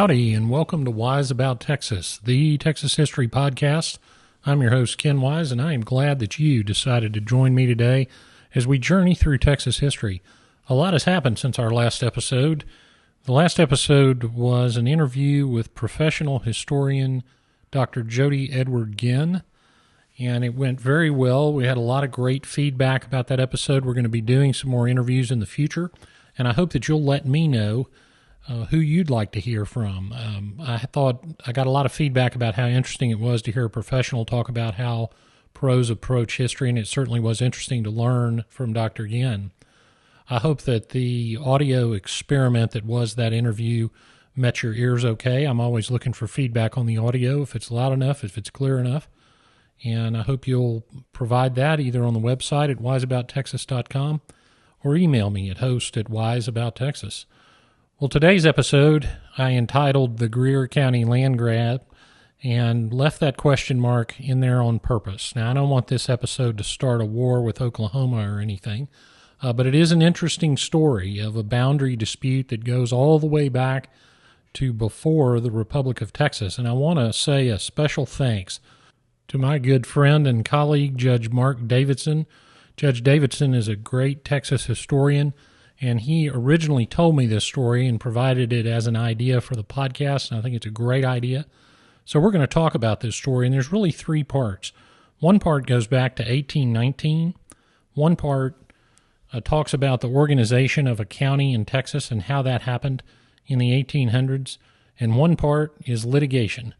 Howdy, and welcome to Wise About Texas, the Texas History Podcast. I'm your host, Ken Wise, and I am glad that you decided to join me today as we journey through Texas history. A lot has happened since our last episode. The last episode was an interview with professional historian Dr. Jody Edward Ginn, and it went very well. We had a lot of great feedback about that episode. We're going to be doing some more interviews in the future, and I hope that you'll let me know who you'd like to hear from. I thought I got a lot of feedback about how interesting it was to hear a professional talk about how pros approach history, and it certainly was interesting to learn from Dr. Ginn. I hope that the audio experiment that was that interview met your ears okay. I'm always looking for feedback on the audio, if it's loud enough, if it's clear enough, and I hope you'll provide that either on the website at wiseabouttexas.com or email me at host@wiseabouttexas. Well, today's episode I entitled The Greer County Land Grab and left that question mark in there on purpose. Now, I don't want this episode to start a war with Oklahoma or anything, but it is an interesting story of a boundary dispute that goes all the way back to before the Republic of Texas. And I want to say a special thanks to my good friend and colleague, Judge Mark Davidson. Judge Davidson is a great Texas historian, and he originally told me this story and provided it as an idea for the podcast, and I think it's a great idea. So we're going to talk about this story, and there's really three parts. One part goes back to 1819. One part talks about the organization of a county in Texas and how that happened in the 1800s, and one part is litigation.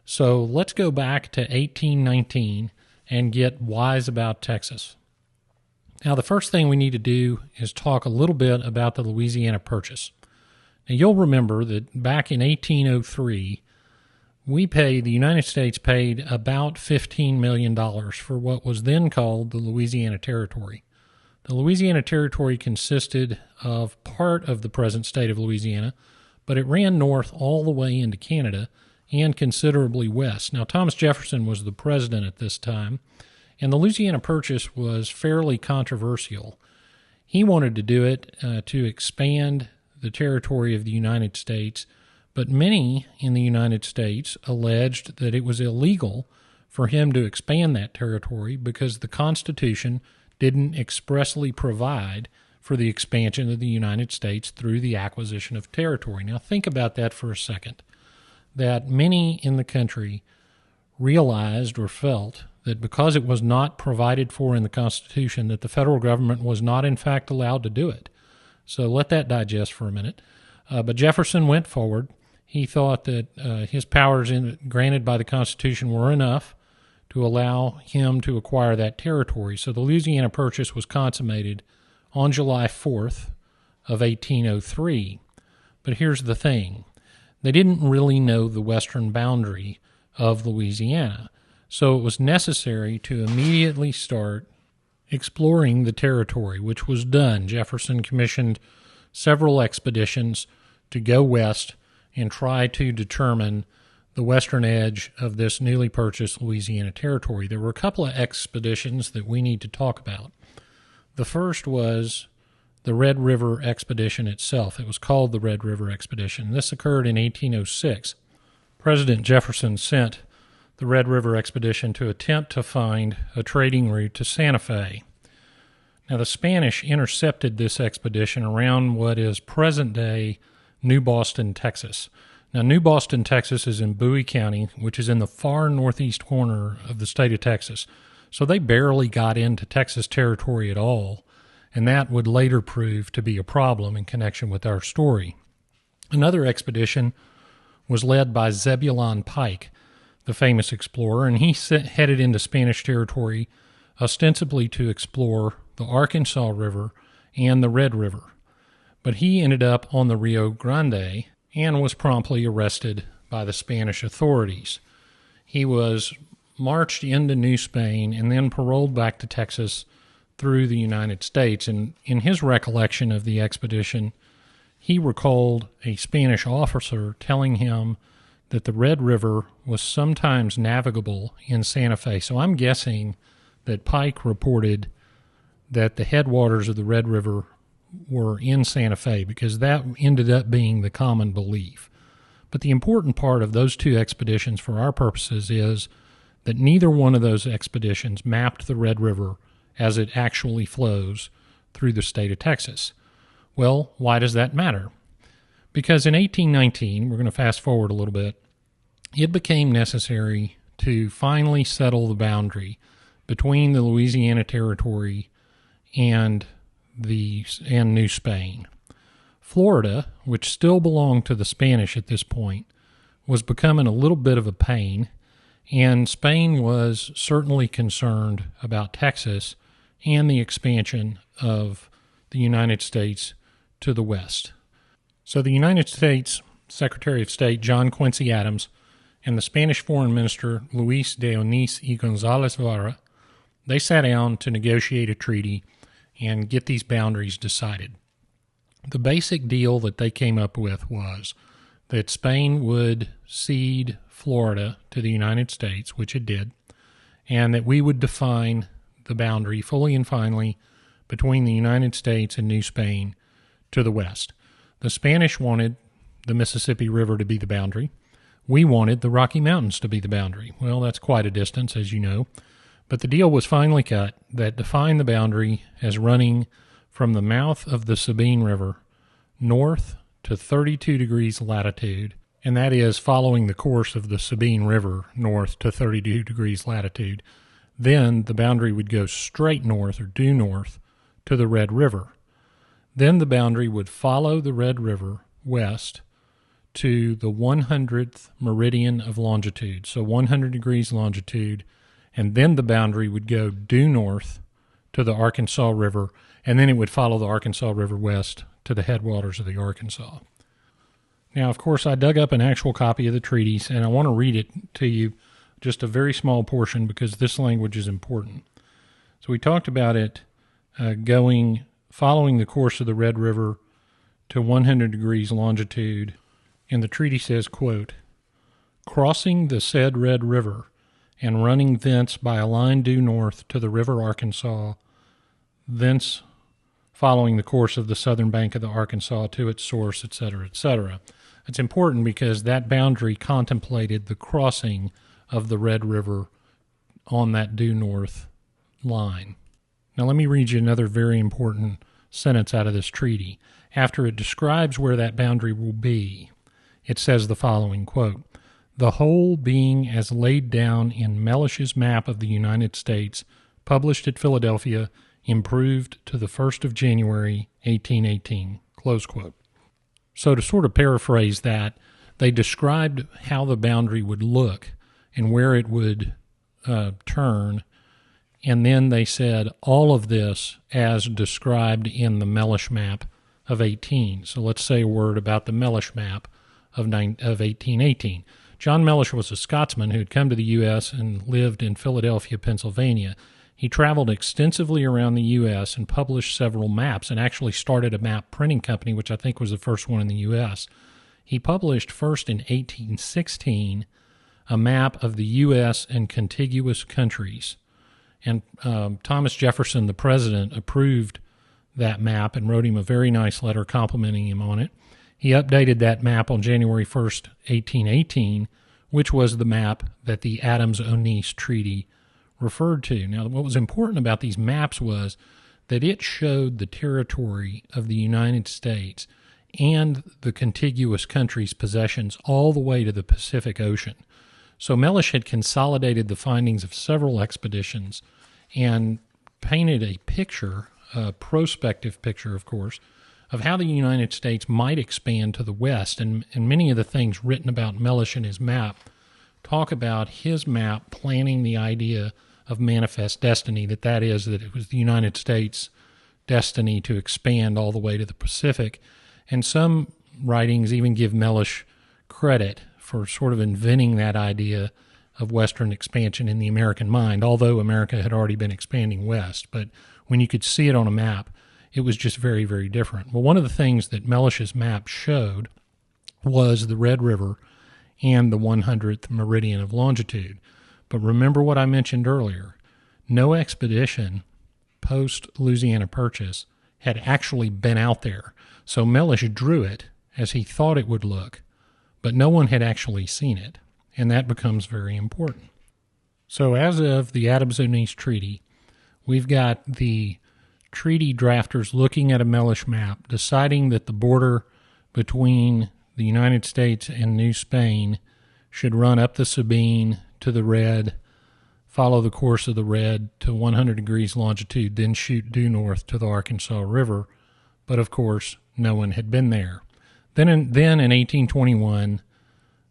So let's go back to 1819 and get wise about Texas. Now, the first thing we need to do is talk a little bit about the Louisiana Purchase. Now, you'll remember that back in 1803, the United States paid about $15 million for what was then called the Louisiana Territory. The Louisiana Territory consisted of part of the present state of Louisiana, but it ran north all the way into Canada and considerably west. Now, Thomas Jefferson was the president at this time, and the Louisiana Purchase was fairly controversial. He wanted to do it to expand the territory of the United States, but many in the United States alleged that it was illegal for him to expand that territory because the Constitution didn't expressly provide for the expansion of the United States through the acquisition of territory. Now think about that for a second, that many in the country realized or felt that because it was not provided for in the Constitution, that the federal government was not in fact allowed to do it. So let that digest for a minute. But Jefferson went forward. He thought that his powers granted by the Constitution were enough to allow him to acquire that territory. So the Louisiana Purchase was consummated on July 4th of 1803. But here's the thing. They didn't really know the western boundary of Louisiana. So it was necessary to immediately start exploring the territory, which was done. Jefferson commissioned several expeditions to go west and try to determine the western edge of this newly purchased Louisiana territory. There were a couple of expeditions that we need to talk about. The first was the Red River Expedition itself. It was called the Red River Expedition. This occurred in 1806. President Jefferson sent the Red River Expedition to attempt to find a trading route to Santa Fe. Now, the Spanish intercepted this expedition around what is present-day New Boston, Texas. Now, New Boston, Texas is in Bowie County, which is in the far northeast corner of the state of Texas. So they barely got into Texas territory at all, and that would later prove to be a problem in connection with our story. Another expedition was led by Zebulon Pike, the famous explorer, and he headed into Spanish territory ostensibly to explore the Arkansas River and the Red River. But he ended up on the Rio Grande and was promptly arrested by the Spanish authorities. He was marched into New Spain and then paroled back to Texas through the United States. And in his recollection of the expedition, he recalled a Spanish officer telling him that the Red River was sometimes navigable in Santa Fe. So I'm guessing that Pike reported that the headwaters of the Red River were in Santa Fe because that ended up being the common belief. But the important part of those two expeditions for our purposes is that neither one of those expeditions mapped the Red River as it actually flows through the state of Texas. Well, why does that matter? Because in 1819, we're going to fast forward a little bit, it became necessary to finally settle the boundary between the Louisiana Territory and New Spain. Florida, which still belonged to the Spanish at this point, was becoming a little bit of a pain, and Spain was certainly concerned about Texas and the expansion of the United States to the west. So the United States Secretary of State John Quincy Adams and the Spanish Foreign Minister Luis de Onis y González Vara, they sat down to negotiate a treaty and get these boundaries decided. The basic deal that they came up with was that Spain would cede Florida to the United States, which it did, and that we would define the boundary fully and finally between the United States and New Spain to the west. The Spanish wanted the Mississippi River to be the boundary. We wanted the Rocky Mountains to be the boundary. Well, that's quite a distance, as you know. But the deal was finally cut that defined the boundary as running from the mouth of the Sabine River north to 32 degrees latitude, and that is following the course of the Sabine River north to 32 degrees latitude. Then the boundary would go straight north or due north to the Red River. Then the boundary would follow the Red River west to the 100th meridian of longitude, so 100 degrees longitude, and then the boundary would go due north to the Arkansas River, and then it would follow the Arkansas River west to the headwaters of the Arkansas. Now, of course, I dug up an actual copy of the treaties, and I want to read it to you, just a very small portion, because this language is important. So we talked about it following the course of the Red River to 100 degrees longitude, and the treaty says, quote, crossing the said Red River and running thence by a line due north to the river Arkansas, thence following the course of the southern bank of the Arkansas to its source, etc., etc. It's important because that boundary contemplated the crossing of the Red River on that due north line. Now let me read you another very important sentence out of this treaty. After it describes where that boundary will be, it says the following, quote, the whole being as laid down in Mellish's map of the United States, published at Philadelphia, improved to the 1st of January, 1818, close quote. So to sort of paraphrase that, they described how the boundary would look and where it would turn, and then they said all of this as described in the Mellish map of 18. So let's say a word about the Mellish map of 1818. John Mellish was a Scotsman who had come to the U.S. and lived in Philadelphia, Pennsylvania. He traveled extensively around the U.S. and published several maps and actually started a map printing company, which I think was the first one in the U.S. He published first in 1816 a map of the U.S. and contiguous countries. And Thomas Jefferson, the president, approved that map and wrote him a very nice letter complimenting him on it. He updated that map on January 1st, 1818, which was the map that the Adams-Onis Treaty referred to. Now, what was important about these maps was that it showed the territory of the United States and the contiguous countries' possessions all the way to the Pacific Ocean. So Mellish had consolidated the findings of several expeditions and painted a picture, a prospective picture, of course, of how the United States might expand to the west. And many of the things written about Mellish in his map talk about his map planning the idea of manifest destiny, that is, that it was the United States' destiny to expand all the way to the Pacific. And some writings even give Mellish credit for sort of inventing that idea of Western expansion in the American mind, although America had already been expanding west. But when you could see it on a map, it was just very, very different. Well, one of the things that Mellish's map showed was the Red River and the 100th meridian of longitude. But remember what I mentioned earlier. No expedition post-Louisiana Purchase had actually been out there. So Mellish drew it as he thought it would look, but no one had actually seen it, and that becomes very important. So as of the Adams-Onis Treaty, we've got the treaty drafters looking at a Mellish map, deciding that the border between the United States and New Spain should run up the Sabine to the Red, follow the course of the Red to 100 degrees longitude, then shoot due north to the Arkansas River. But of course, no one had been there. Then in 1821,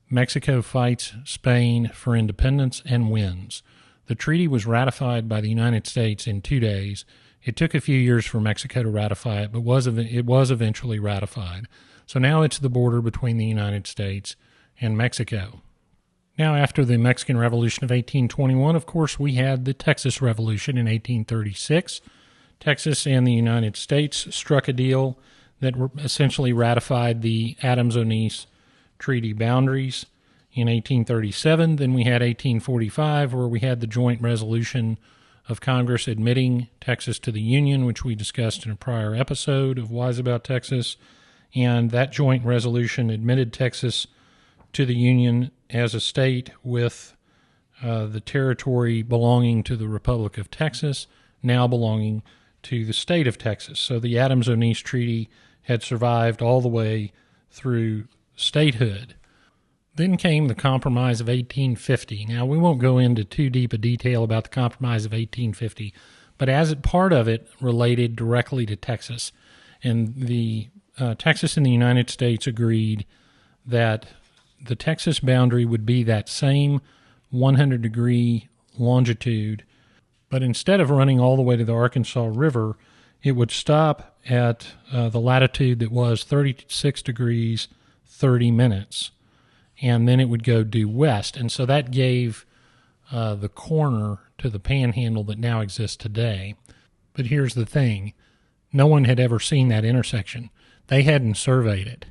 Mexico fights Spain for independence and wins. The treaty was ratified by the United States in 2 days. It took a few years for Mexico to ratify it, but it was eventually ratified. So now it's the border between the United States and Mexico. Now, after the Mexican Revolution of 1821, of course, we had the Texas Revolution in 1836. Texas and the United States struck a deal that essentially ratified the Adams-Onis Treaty boundaries in 1837. Then we had 1845, where we had the joint resolution of Congress admitting Texas to the Union, which we discussed in a prior episode of Wise About Texas. And that joint resolution admitted Texas to the Union as a state with the territory belonging to the Republic of Texas, now belonging to the state of Texas. So the Adams-Onis Treaty had survived all the way through statehood. Then came the Compromise of 1850. Now, we won't go into too deep a detail about the Compromise of 1850, but as part of it related directly to Texas. And the Texas and the United States agreed that the Texas boundary would be that same 100-degree longitude, but instead of running all the way to the Arkansas River, it would stop at the latitude that was 36 degrees 30 minutes, and then it would go due west. And so that gave the corner to the panhandle that now exists today. But here's the thing. No one had ever seen that intersection. They hadn't surveyed it.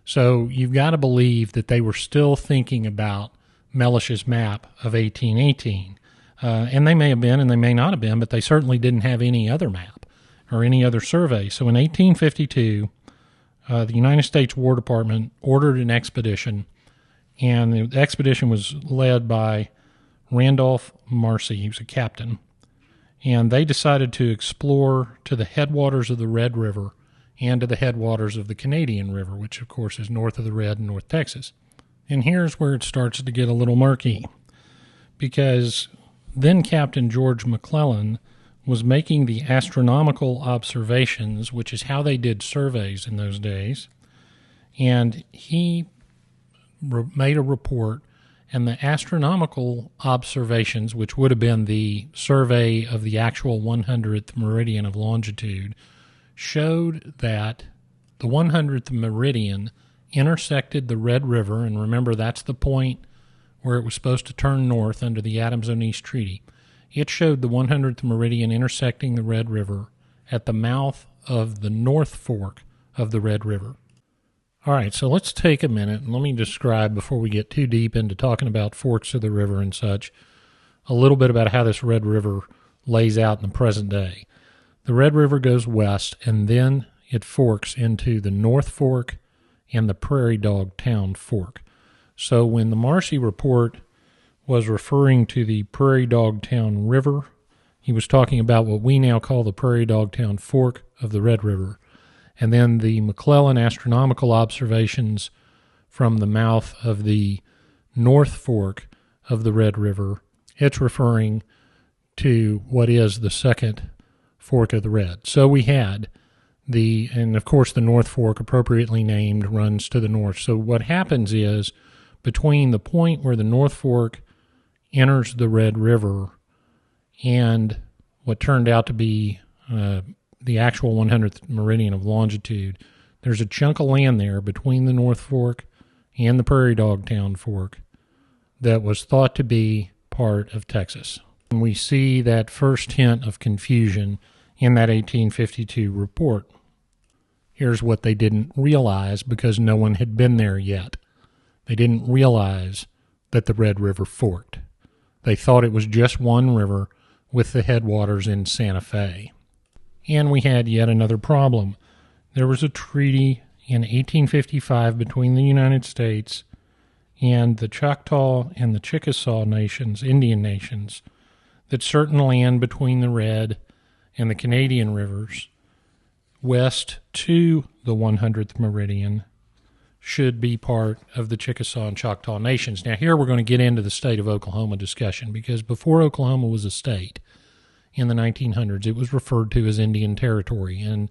So you've got to believe that they were still thinking about Mellish's map of 1818. And they may have been and they may not have been, but they certainly didn't have any other map or any other survey. So in 1852, the United States War Department ordered an expedition, and the expedition was led by Randolph Marcy. He was a captain. And they decided to explore to the headwaters of the Red River and to the headwaters of the Canadian River, which, of course, is north of the Red in North Texas. And here's where it starts to get a little murky, because then Captain George McClellan was making the astronomical observations, which is how they did surveys in those days, and he made a report, and the astronomical observations, which would have been the survey of the actual 100th meridian of longitude, showed that the 100th meridian intersected the Red River, and remember that's the point where it was supposed to turn north under the Adams-Onis Treaty. It showed the 100th meridian intersecting the Red River at the mouth of the North Fork of the Red River. All right, so let's take a minute and let me describe, before we get too deep into talking about forks of the river and such, a little bit about how this Red River lays out in the present day. The Red River goes west, and then it forks into the North Fork and the Prairie Dog Town Fork. So when the Marcy report was referring to the Prairie Dog Town River, he was talking about what we now call the Prairie Dog Town Fork of the Red River. And then the McClellan astronomical observations from the mouth of the North Fork of the Red River, it's referring to what is the second fork of the Red. So we had and of course the North Fork, appropriately named, runs to the north. So what happens is, between the point where the North Fork enters the Red River and what turned out to be the actual 100th meridian of longitude, there's a chunk of land there between the North Fork and the Prairie Dog Town Fork that was thought to be part of Texas. And we see that first hint of confusion in that 1852 report. Here's what they didn't realize, because no one had been there yet. They didn't realize that the Red River forked. They thought it was just one river with the headwaters in Santa Fe. And we had yet another problem. There was a treaty in 1855 between the United States and the Choctaw and the Chickasaw nations, Indian nations, that certain land between the Red and the Canadian rivers west to the 100th meridian should be part of the Chickasaw and Choctaw nations. Now, here we're going to get into the state of Oklahoma discussion, because before Oklahoma was a state in the 1900s, it was referred to as Indian Territory. And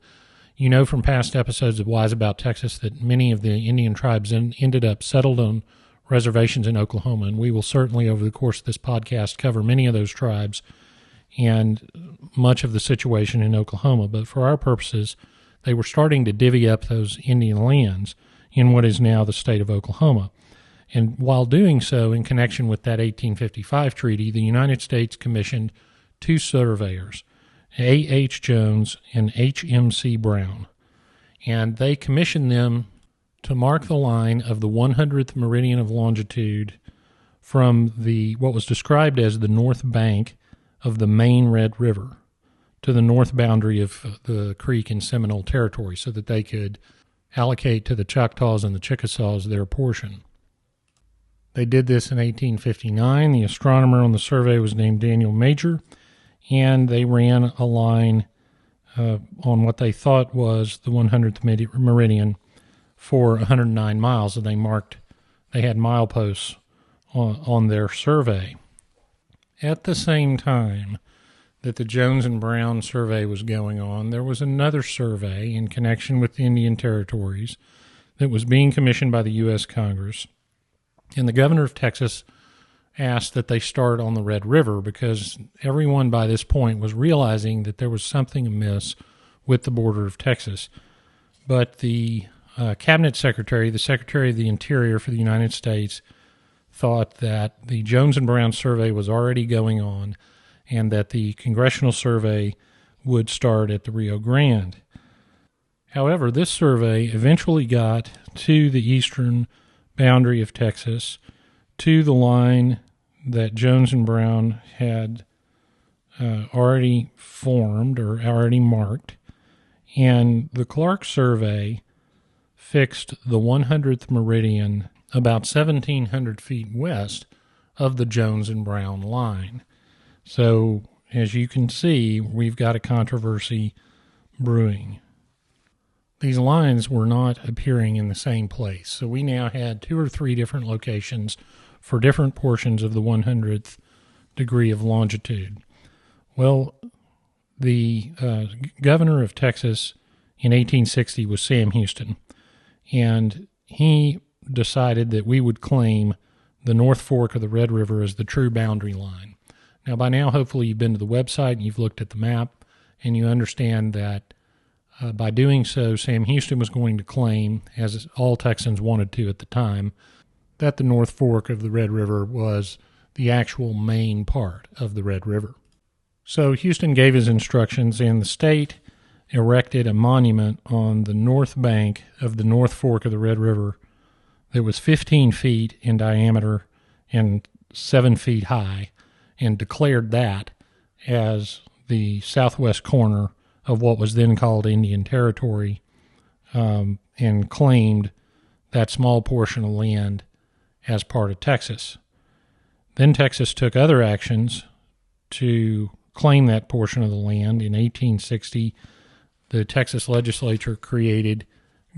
you know from past episodes of Wise About Texas that many of the Indian tribes ended up settled on reservations in Oklahoma, and we will certainly over the course of this podcast cover many of those tribes and much of the situation in Oklahoma. But for our purposes, they were starting to divvy up those Indian lands in what is now the state of Oklahoma. And while doing so, in connection with that 1855 treaty, the United States commissioned two surveyors, A.H. Jones and H.M.C. Brown, and they commissioned them to mark the line of the 100th meridian of longitude from what was described as the north bank of the main Red River to the north boundary of the Creek and Seminole Territory, so that they could allocate to the Choctaws and the Chickasaws their portion. They did this in 1859. The astronomer on the survey was named Daniel Major, and they ran a line on what they thought was the 100th meridian for 109 miles, and they had mileposts on their survey. At the same time that the Jones and Brown survey was going on, there was another survey in connection with the Indian Territories that was being commissioned by the U.S. Congress, and the governor of Texas asked that they start on the Red River, because everyone by this point was realizing that there was something amiss with the border of Texas. But the cabinet secretary, the Secretary of the Interior for the United States, thought that the Jones and Brown survey was already going on and that the congressional survey would start at the Rio Grande. However, this survey eventually got to the eastern boundary of Texas, to the line that Jones and Brown had already formed or already marked, and the Clark survey fixed the 100th meridian about 1,700 feet west of the Jones and Brown line. So, as you can see, we've got a controversy brewing. These lines were not appearing in the same place, so we now had 2 or 3 different locations for different portions of the 100th degree of longitude. Well, the governor of Texas in 1860 was Sam Houston, and he decided that we would claim the North Fork of the Red River as the true boundary line. Now, by now, hopefully you've been to the website and you've looked at the map, and you understand that by doing so, Sam Houston was going to claim, as all Texans wanted to at the time, that the North Fork of the Red River was the actual main part of the Red River. So Houston gave his instructions, and the state erected a monument on the north bank of the North Fork of the Red River that was 15 feet in diameter and 7 feet high, and declared that as the southwest corner of what was then called Indian Territory, and claimed that small portion of land as part of Texas. Then Texas took other actions to claim that portion of the land. In 1860, the Texas legislature created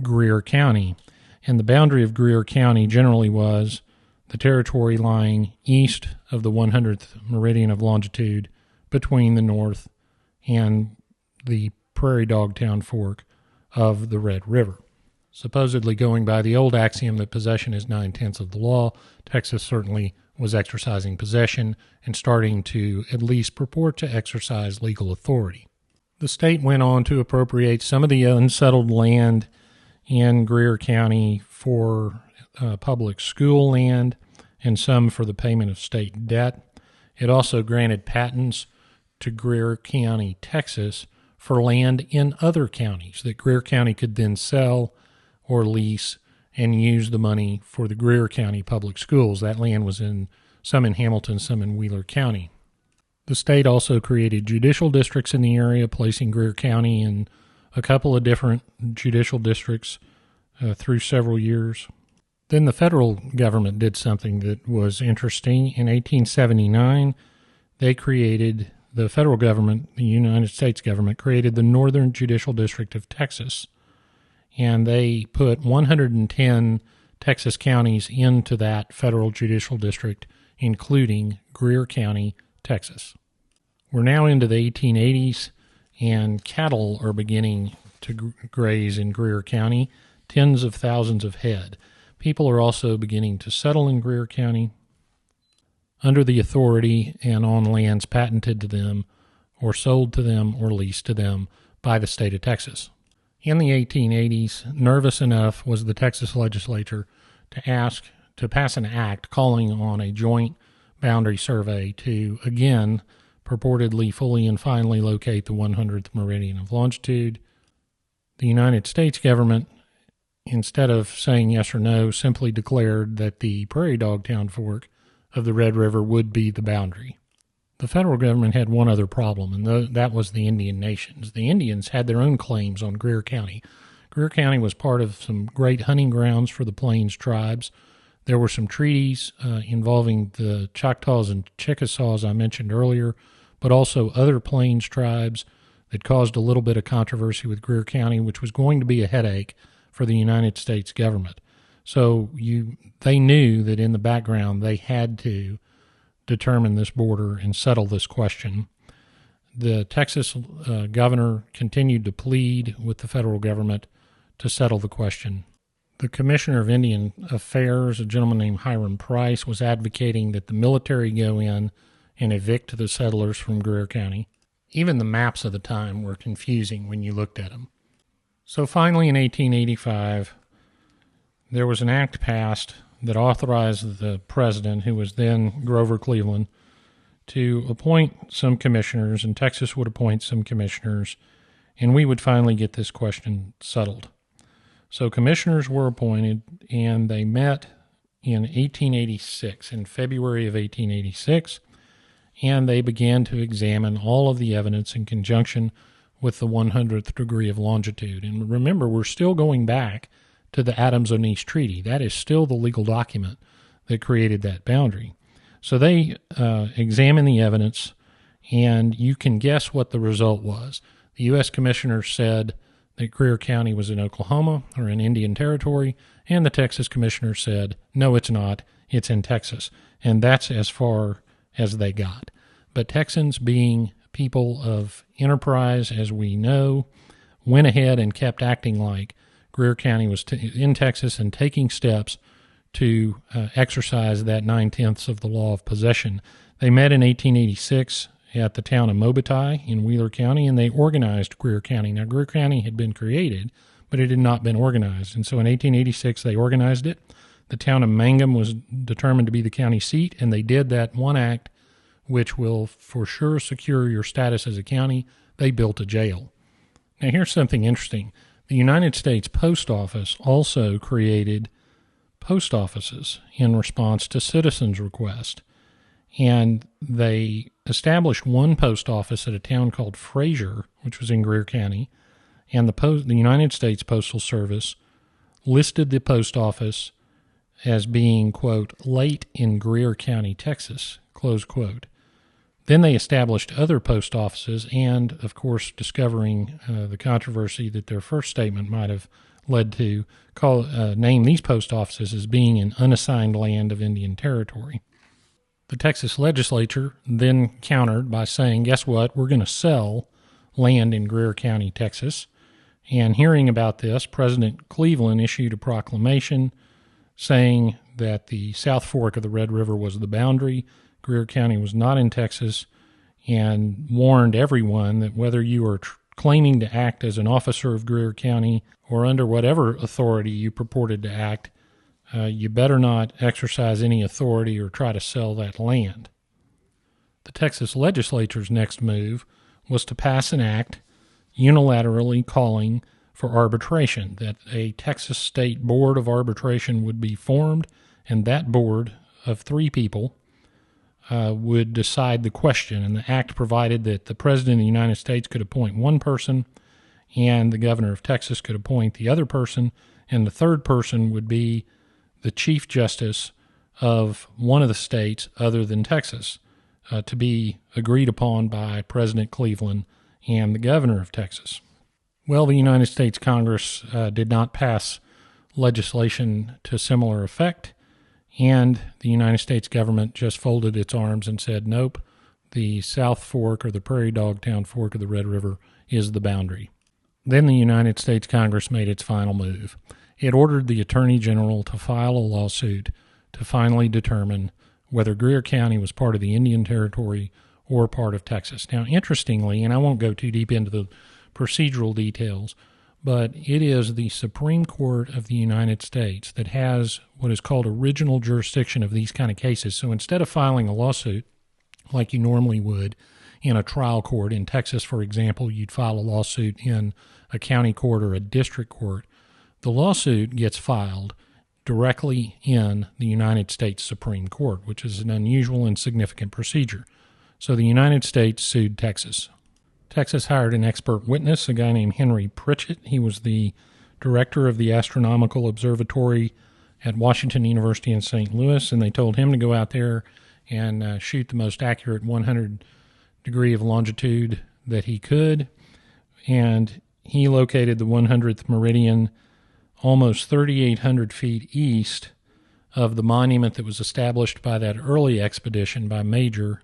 Greer County, and the boundary of Greer County generally was the territory lying east of the 100th meridian of longitude between the north and the Prairie Dog Town Fork of the Red River. Supposedly going by the old axiom that possession is 9/10 of the law, Texas certainly was exercising possession and starting to at least purport to exercise legal authority. The state went on to appropriate some of the unsettled land in Greer County for public school land and some for the payment of state debt. It also granted patents to Greer County, Texas, for land in other counties that Greer County could then sell or lease and use the money for the Greer County public schools. That land was some in Hamilton, some in Wheeler County. The state also created judicial districts in the area, placing Greer County in a couple of different judicial districts through several years. Then the federal government did something that was interesting. In 1879, the federal government, the United States government, created the Northern Judicial District of Texas, and they put 110 Texas counties into that federal judicial district, including Greer County, Texas. We're now into the 1880s, and cattle are beginning to graze in Greer County, tens of thousands of head. People are also beginning to settle in Greer County under the authority and on lands patented to them or sold to them or leased to them by the state of Texas. In the 1880s, nervous enough was the Texas legislature to pass an act calling on a joint boundary survey to, again, purportedly fully and finally locate the 100th meridian of longitude. The United States government, instead of saying yes or no, simply declared that the Prairie Dog Town Fork of the Red River would be the boundary. The federal government had one other problem, and that was the Indian nations. The Indians had their own claims on Greer County. Greer County was part of some great hunting grounds for the Plains tribes. There were some treaties involving the Choctaws and Chickasaws I mentioned earlier, but also other Plains tribes that caused a little bit of controversy with Greer County, which was going to be a headache for the United States government. So they knew that in the background they had to determine this border and settle this question. The Texas governor continued to plead with the federal government to settle the question. The Commissioner of Indian Affairs, a gentleman named Hiram Price, was advocating that the military go in and evict the settlers from Greer County. Even the maps of the time were confusing when you looked at them. So finally in 1885, there was an act passed that authorized the president, who was then Grover Cleveland, to appoint some commissioners, and Texas would appoint some commissioners, and we would finally get this question settled. So commissioners were appointed, and they met in 1886, in February of 1886, and they began to examine all of the evidence in conjunction with the 100th degree of longitude. And remember, we're still going back to the Adams-Onis Treaty. That is still the legal document that created that boundary. So they examined the evidence, and you can guess what the result was. The U.S. Commissioner said that Greer County was in Oklahoma or in Indian Territory, and the Texas Commissioner said, no, it's not, it's in Texas. And that's as far as they got. But Texans, being people of enterprise, as we know, went ahead and kept acting like Greer County was in Texas and taking steps to exercise that 9/10 of the law of possession. They met in 1886 at the town of Mobitai in Wheeler County, and they organized Greer County. Now, Greer County had been created, but it had not been organized. And so in 1886, they organized it. The town of Mangum was determined to be the county seat, and they did that one act which will for sure secure your status as a county. They built a jail. Now, here's something interesting. The United States Post Office also created post offices in response to citizens' requests, and they established one post office at a town called Fraser, which was in Greer County, and the United States Postal Service listed the post office as being, quote, late in Greer County, Texas, close quote. Then they established other post offices and, of course, discovering the controversy that their first statement might have led to, name these post offices as being in unassigned land of Indian Territory. The Texas legislature then countered by saying, guess what, we're going to sell land in Greer County, Texas. And hearing about this, President Cleveland issued a proclamation saying that the South Fork of the Red River was the boundary. Greer County was not in Texas, and warned everyone that whether you are claiming to act as an officer of Greer County or under whatever authority you purported to act, you better not exercise any authority or try to sell that land. The Texas legislature's next move was to pass an act unilaterally calling for arbitration, that a Texas State Board of Arbitration would be formed, and that board of 3 people would decide the question. And the act provided that the President of the United States could appoint one person, and the Governor of Texas could appoint the other person, and the third person would be the Chief Justice of one of the states other than Texas to be agreed upon by President Cleveland and the governor of Texas. Well, the United States Congress did not pass legislation to similar effect, and the United States government just folded its arms and said, nope, the South Fork or the Prairie Dog Town Fork of the Red River is the boundary. Then the United States Congress made its final move. It ordered the Attorney General to file a lawsuit to finally determine whether Greer County was part of the Indian Territory or part of Texas. Now, interestingly, and I won't go too deep into the procedural details, but it is the Supreme Court of the United States that has what is called original jurisdiction of these kind of cases. So instead of filing a lawsuit like you normally would in a trial court, in Texas, for example, you'd file a lawsuit in a county court or a district court, the lawsuit gets filed directly in the United States Supreme Court, which is an unusual and significant procedure. So the United States sued Texas. Texas hired an expert witness, a guy named Henry Pritchett. He was the director of the Astronomical Observatory at Washington University in St. Louis, and they told him to go out there and shoot the most accurate 100 degree of longitude that he could. And he located the 100th meridian almost 3,800 feet east of the monument that was established by that early expedition by Major,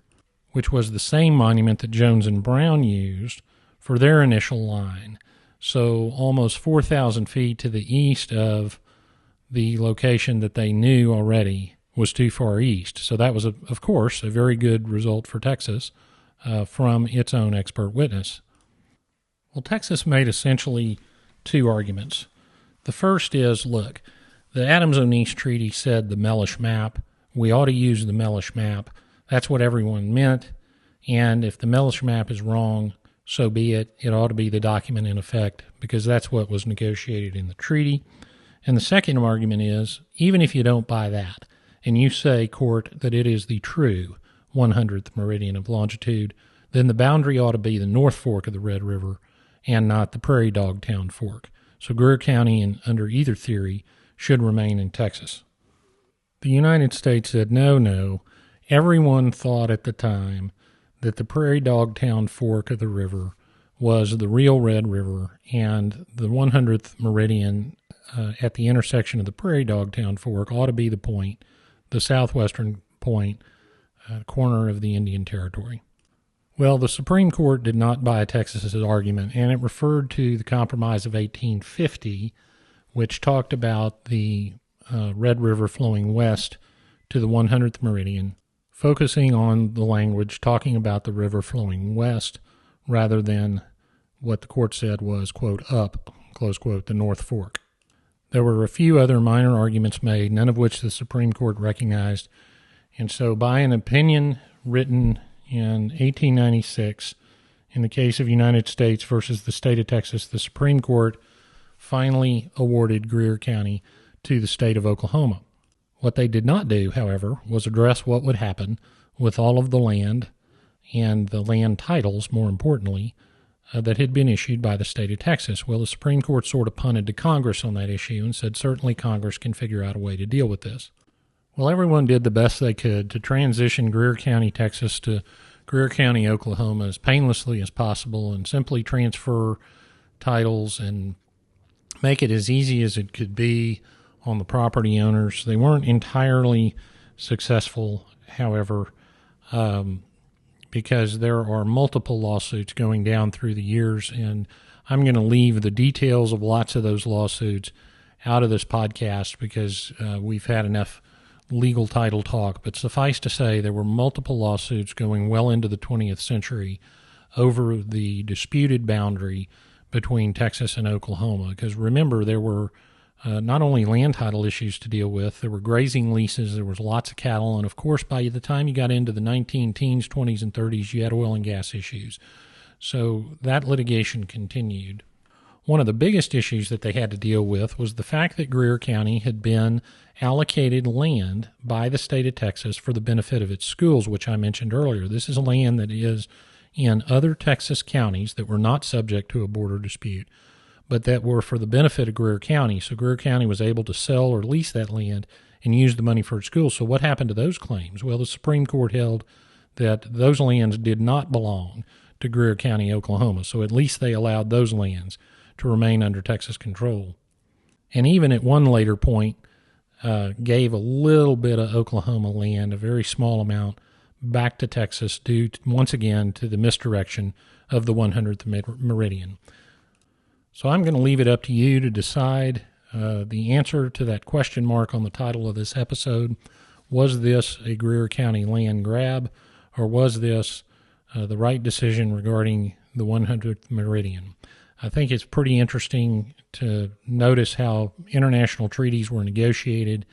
which was the same monument that Jones and Brown used for their initial line. So almost 4,000 feet to the east of the location that they knew already was too far east. So that was, of course, a very good result for Texas from its own expert witness. Well, Texas made essentially two arguments. The first is, look, the Adams-Onis Treaty said the Mellish map. We ought to use the Mellish map. That's what everyone meant, and if the Mellish map is wrong, so be it. It ought to be the document in effect, because that's what was negotiated in the treaty. And the second argument is, even if you don't buy that, and you say, court, that it is the true 100th meridian of longitude, then the boundary ought to be the North Fork of the Red River and not the Prairie Dog Town Fork. So Greer County, under either theory, should remain in Texas. The United States said, no. Everyone thought at the time that the Prairie Dog Town Fork of the river was the real Red River, and the 100th meridian at the intersection of the Prairie Dog Town Fork ought to be the point, the southwestern point, corner of the Indian Territory. Well, the Supreme Court did not buy Texas's argument, and it referred to the Compromise of 1850, which talked about the Red River flowing west to the 100th meridian, focusing on the language talking about the river flowing west rather than what the court said was, quote, up, close quote, the North Fork. There were a few other minor arguments made, none of which the Supreme Court recognized, and so by an opinion written in 1896, in the case of United States versus the state of Texas, the Supreme Court finally awarded Greer County to the state of Oklahoma. What they did not do, however, was address what would happen with all of the land and the land titles, more importantly, that had been issued by the state of Texas. Well, the Supreme Court sort of punted to Congress on that issue and said certainly Congress can figure out a way to deal with this. Well, everyone did the best they could to transition Greer County, Texas to Greer County, Oklahoma as painlessly as possible and simply transfer titles and make it as easy as it could be on the property owners. They weren't entirely successful, however, because there are multiple lawsuits going down through the years, and I'm going to leave the details of lots of those lawsuits out of this podcast because we've had enough legal title talk. But suffice to say, there were multiple lawsuits going well into the 20th century over the disputed boundary between Texas and Oklahoma. Because remember, there were not only land title issues to deal with, there were grazing leases, there was lots of cattle, and of course by the time you got into the 19-teens, 20s, and 30s, you had oil and gas issues. So that litigation continued. One of the biggest issues that they had to deal with was the fact that Greer County had been allocated land by the state of Texas for the benefit of its schools, which I mentioned earlier. This is land that is in other Texas counties that were not subject to a border dispute. but that were for the benefit of Greer County. So Greer County was able to sell or lease that land and use the money for its schools. So what happened to those claims? Well, the Supreme Court held that those lands did not belong to Greer County, Oklahoma. So at least they allowed those lands to remain under Texas control. And even at one later point, gave a little bit of Oklahoma land, a very small amount, back to Texas due, once again, to the misdirection of the 100th meridian. So I'm going to leave it up to you to decide the answer to that question mark on the title of this episode. Was this a Greer County land grab, or was this the right decision regarding the 100th meridian? I think it's pretty interesting to notice how international treaties were negotiated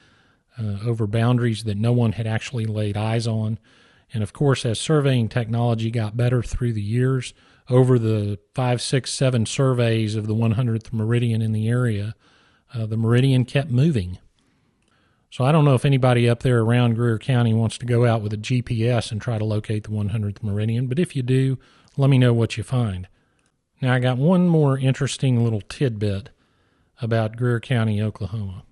over boundaries that no one had actually laid eyes on. And of course, as surveying technology got better through the years, over the 5, 6, 7 surveys of the 100th meridian in the area, the meridian kept moving. So I don't know if anybody up there around Greer County wants to go out with a GPS and try to locate the 100th meridian, but if you do, let me know what you find. Now, I got one more interesting little tidbit about Greer County, Oklahoma.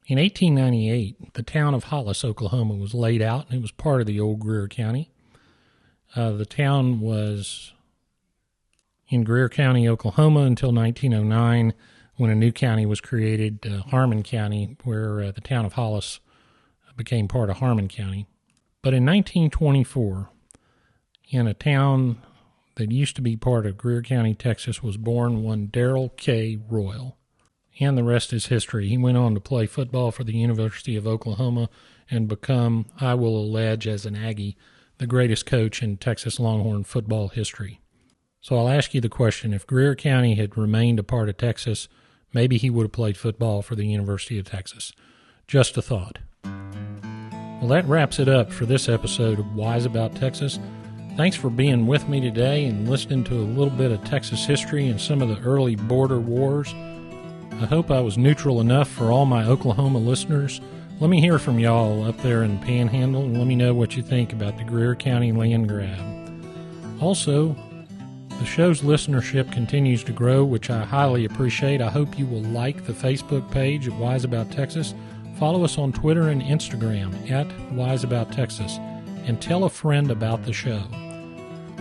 In 1898, the town of Hollis, Oklahoma, was laid out, and it was part of the old Greer County. The town was in Greer County, Oklahoma, until 1909, when a new county was created, Harmon County, where the town of Hollis became part of Harmon County. But in 1924, in a town that used to be part of Greer County, Texas, was born one Darrell K. Royal. And the rest is history. He went on to play football for the University of Oklahoma and become, I will allege as an Aggie, the greatest coach in Texas Longhorn football history. So I'll ask you the question, if Greer County had remained a part of Texas, maybe he would have played football for the University of Texas. Just a thought. Well, that wraps it up for this episode of Wise About Texas. Thanks for being with me today and listening to a little bit of Texas history and some of the early border wars. I hope I was neutral enough for all my Oklahoma listeners. Let me hear from y'all up there in Panhandle, and let me know what you think about the Greer County land grab. Also, the show's listenership continues to grow, which I highly appreciate. I hope you will like the Facebook page at Wise About Texas. Follow us on Twitter and Instagram at Wise About Texas, and tell a friend about the show.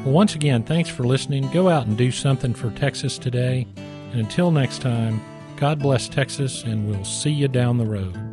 Well, once again, thanks for listening. Go out and do something for Texas today. And until next time, God bless Texas, and we'll see you down the road.